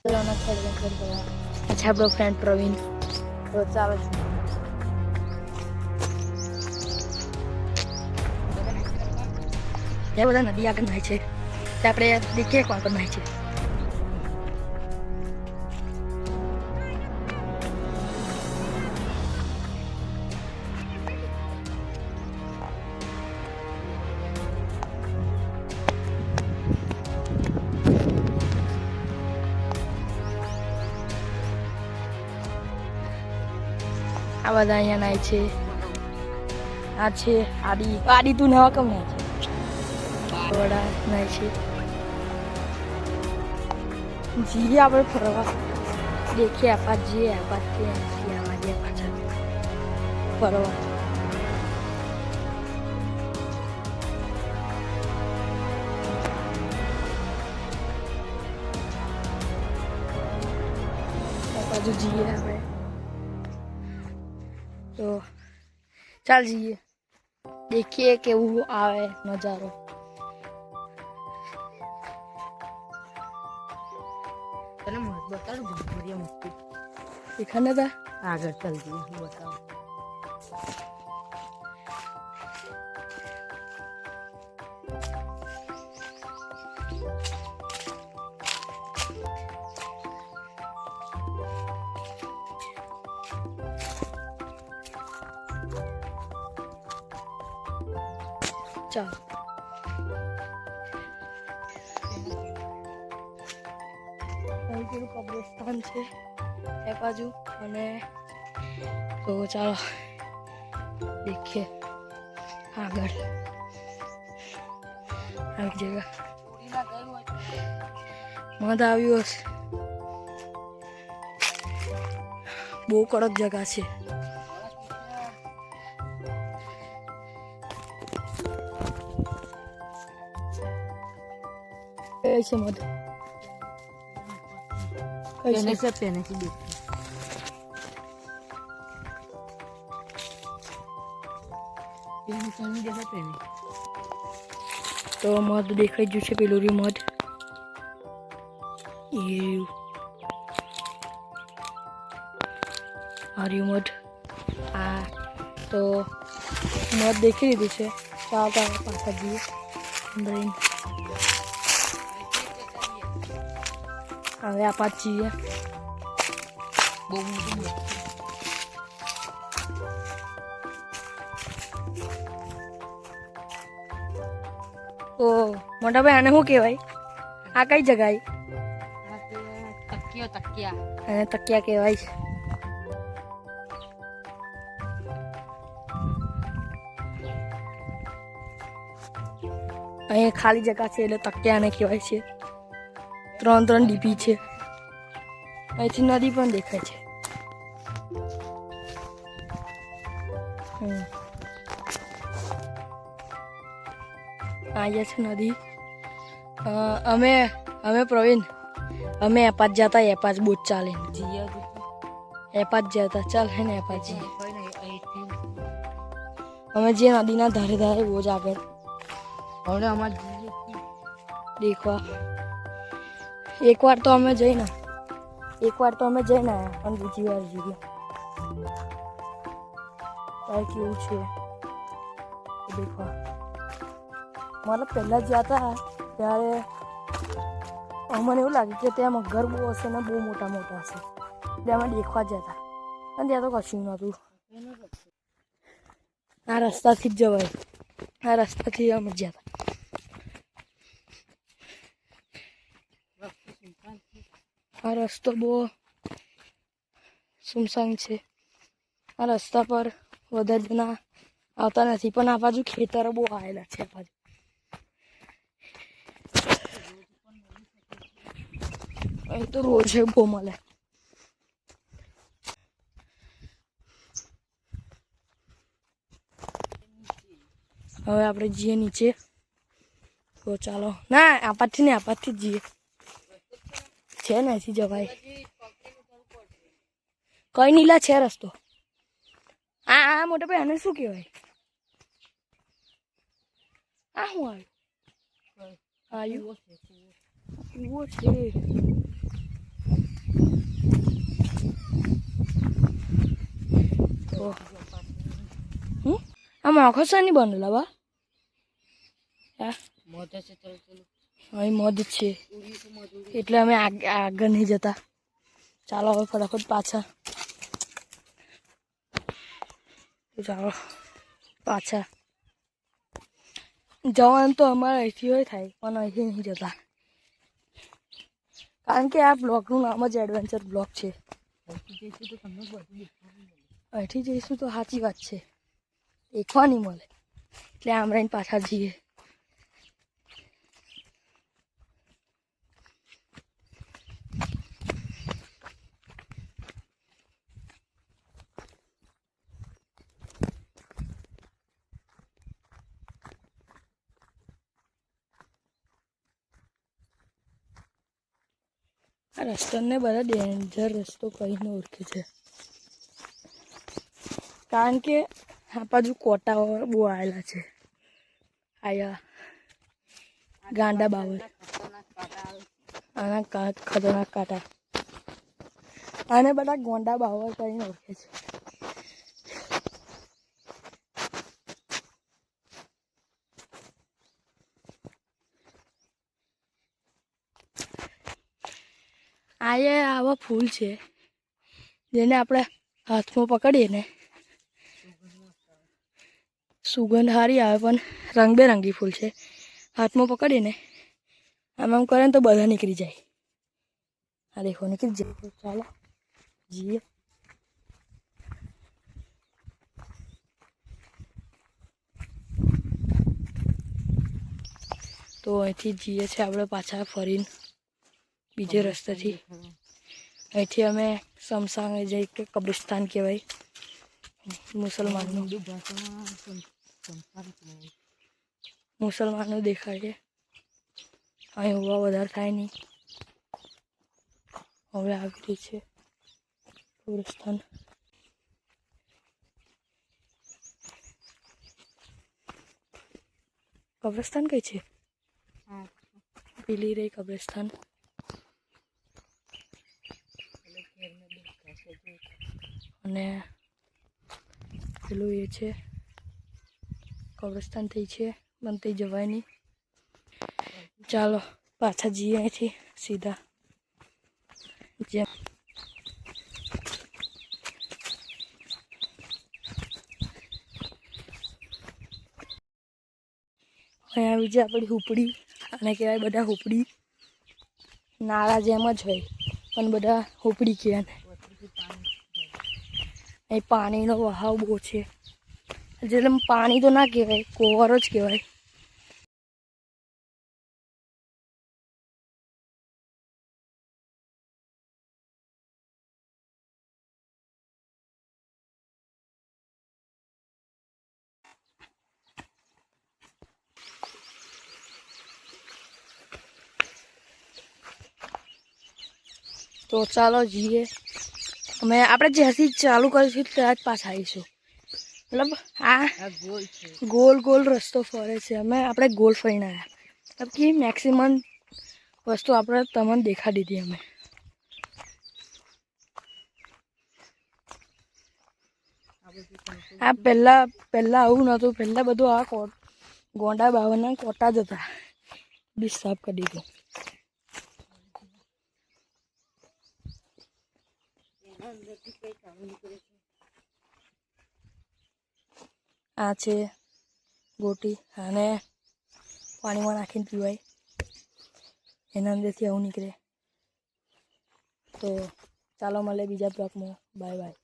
अच्छा આપણો ફ્રેન્ડ પ્રવીણ તો ચાલો એ બધા નદી આગળ નાય છે તે આપણે દેખીએ કોણ કોણ નાય છે આ બધા અહીંયા નાય છે આ છે આડી આડી તું નવા કમ નાય છે બડા નાય છે જીએ આપણે ફરવા દેખીએ આપા જીએ આપા કે આવા જે પાછા ફરવા बाजू जीए આપણે तो चल जाइए देखिए कि वो आवे नजारो तने मत बता बढ़िया मस्ती दिखाने था आगे चल दिए बताओ चलो कब्रिस्तान છે એ બાજુ અને તો ચાલો દેખીએ આગળ આવી જગ્યા મજા આવ્યું હશે બહુ કડક જગ્યા છે ऐसे मत पहने से देख तो मध देखाई जो છે પેલું રહ્યું મધ આ રહ્યું મધ આ તો મધ દેખી લીધું છે ચાલો પાછા જઈએ અંદર હવે આ પાછી બહુ ઓ મોટા ભાઈ આને શું કહેવાય આ કઈ જગ્યાએ તકિયા અને તકિયા કહેવાય છે અહીંયા ખાલી જગ્યા છે એટલે તકિયાને કહેવાય છે ત્રણ ત્રણ ડીપી છે અહીંથી નદી પણ દેખાય છે અહીંયા છે નદી અમે પ્રવીણ અમે એપાચ જતા એપાચ બોટ ચાલે એપાચ જતા ચાલ હે ને એપાચ અમે જે નદીના ધારે ધારે બહુ જ આગળ હવે અમારે દેખવા એકવાર તો અમે જઈને પણ બીજી વાર જઈએ તારે કેવું છે દેખવા મતલબ પહેલાં જ્યાં હતા ત્યારે મને એવું લાગ્યું કે ત્યાં ઘર બહુ હશે ને બહુ મોટા મોટા હશે એટલે અમે દેખવા જતા અને ત્યાં તો કશું નહોતું આ રસ્તાથી જ જવાય આ રસ્તાથી અમે જતા આ રસ્તો બહુ સુમસામ છે આ રસ્તા પર વધારે જણા આવતા નથી પણ આ બાજુ ખેતરો બહુ આવેલા છે આ બાજુ અહીં તો રોજ બહુ મળે હવે આપણે જઈએ નીચે તો ચાલો ના આપાતથી ને આપાતથી જ જઈએ છે ને અહીંથી જવાય કઈ નીલા છે રસ્તો આ મોટા ભાઈ આને શું કહેવાય આ શું આવ્યું કૂવો છે આમ આખો શાની બનેલા બા હા અહીં મધ છે એટલે અમે આગળ નહીં જતા. ચાલો હવે ફટાફટ પાછા જવાનું તો અમારે અહીંથી હોય થાય પણ અહીંથી નહીં જતા કારણ કે આ બ્લોગનું નામ જ એડવેન્ચર બ્લોગ છે. અહીંથી જઈશું તો સાચી વાત છે દેખવા નહીં મળે એટલે આમ રહીને પાછા જઈએ. આ રસ્તાને બધા ડેન્જર રસ્તો કહીને ઓળખે છે કારણ કે આ બાજુ કોટાઓ બહુ આવેલા છે. આયા ગાંડા બાવર આના ખતરનાક કાંટા આને બધા ગોંડા બાવર કરીને ઓળખે છે. આ આવા ફૂલ છે જેને આપણે હાથમાં પકડીએ ને સુગંધ સારી આવે પણ રંગબેરંગી ફૂલ છે. હાથમાં પકડીએ ને આમ કરે ને તો બધા નીકળી જાય. આ દેખો નીકળી જાય. ચાલો જઈએ. તો અહીંથી જઈએ છીએ આપણે પાછા ફરીને બીજે રસ્તેથી. અહીંથી અમે શમશાન જઈએ કે કબ્રિસ્તાન કહેવાય મુસલમાનનું દેખાય. અહીં હોવા વધારે થાય નહીં. હવે આવી રહી છે કબ્રિસ્તાન. કબ્રિસ્તાન કઈ છે? પેલી રહી કબ્રિસ્તાન. અને પેલું એ છે કબ્રિસ્તાન થઈ છે પણ તે જવાય નહીં. ચાલો પાછા જઈએ અહીંથી સીધા જેમ અહીંયા આવી જાય આપણી હુપડી. આને કહેવાય બધા હુપડી. નાળા જેમ જ હોય પણ બધા હુપડી કહેવાય. અહીં પાણીનો વહાવ બહુ છે એટલે પાણી તો ના કહેવાય કોવર જ કહેવાય. તો ચાલો જઈએ. આપણે જ્યાંથી ચાલુ કરીશું ત્યાં જ પાછા આવીશું. મતલબ આ ગોલ ગોલ રસ્તો ફરે છે. આપણે ગોલ ફરીને આવ્યા મતલબ કે મેક્સિમમ વસ્તુ આપણે તમને દેખાડી દીધી. અમે આ પહેલાં આવું નહોતું. પહેલાં બધું આ ગોંડા બાવરના કોટા જ હતા. બીજ સાફ કરી દીધું. આ છે ગોટી અને પાણીમાં નાખીને પીવાય. એના અંદરથી આવું નીકળે. તો ચાલો મળે બીજા બ્લોગમાં. Bye bye.